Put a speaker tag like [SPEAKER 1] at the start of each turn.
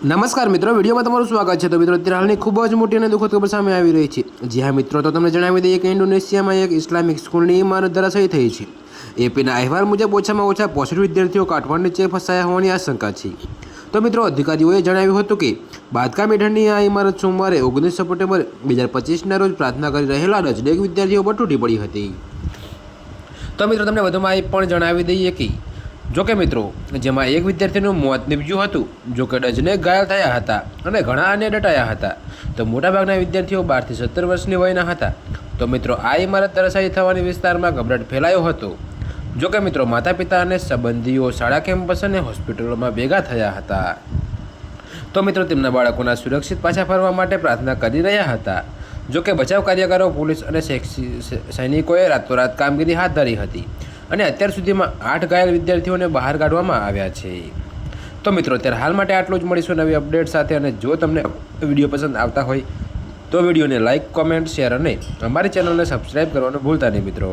[SPEAKER 1] નમસ્કાર મિત્રો, વિડીયોમાં તમારું સ્વાગત છે। તો મિત્રો, અત્યારે હાલની ખૂબ જ મોટી અને દુઃખદ ખબર સામે આવી રહી છે। જી હા મિત્રો, તો તમને જણાવી દઈએ કે ઇન્ડોનેશિયામાં એક ઇસ્લામિક સ્કૂલની ઇમારત ધરાશાયી થઈ છે। એપીના અહેવાલ મુજબ ઓછામાં ઓછા 65 વિદ્યાર્થીઓ કાટમાળ નીચે ફસાયા હોવાની આશંકા છે। તો મિત્રો, અધિકારીઓએ જણાવ્યું હતું કે બાંધકામ હેઠળની આ ઇમારત સોમવારે 19 સપ્ટેમ્બર 2025ના રોજ પ્રાર્થના કરી રહેલા ડઝનેક વિદ્યાર્થીઓ પર તૂટી પડી હતી। તો મિત્રો, તમને વધુમાં એ પણ જણાવી દઈએ કે જોકે મિત્રો, જેમાં એક વિદ્યાર્થીનું મોત નીપજ્યું હતું, જોકે ડઝનેક ઘાયલ થયા હતા અને ઘણા અન્ય દટાયા હતા। તો મોટાભાગના વિદ્યાર્થીઓ 12 થી 17 વર્ષની વયના હતા। તો મિત્રો, આ ઇમારત ધરાશાયી થવાની વિસ્તારમાં ગભરાટ ફેલાયો હતો। જોકે મિત્રો, માતા પિતા અને સંબંધીઓ શાળા કેમ્પસ અને હોસ્પિટલોમાં ભેગા થયા હતા। તો મિત્રો, તેમના બાળકોના સુરક્ષિત પાછા ફરવા માટે પ્રાર્થના કરી રહ્યા હતા। જોકે બચાવ કાર્યકરો, પોલીસ અને સૈનિકોએ રાતોરાત કામગીરી હાથ ધરી હતી અને અત્યાર સુધીમાં 8 ઘાયલ વિદ્યાર્થીઓને બહાર કાઢવામાં આવ્યા છે। તો મિત્રો, અત્યારે હાલ માટે આટલું જ। મળીશું નવી અપડેટ સાથે। અને જો તમને વિડીયો પસંદ આવતા હોય તો વિડીયોને લાઇક, કોમેન્ટ, શેર અને અમારી ચેનલને સબસ્ક્રાઈબ કરવાનું ભૂલતા નહીં મિત્રો।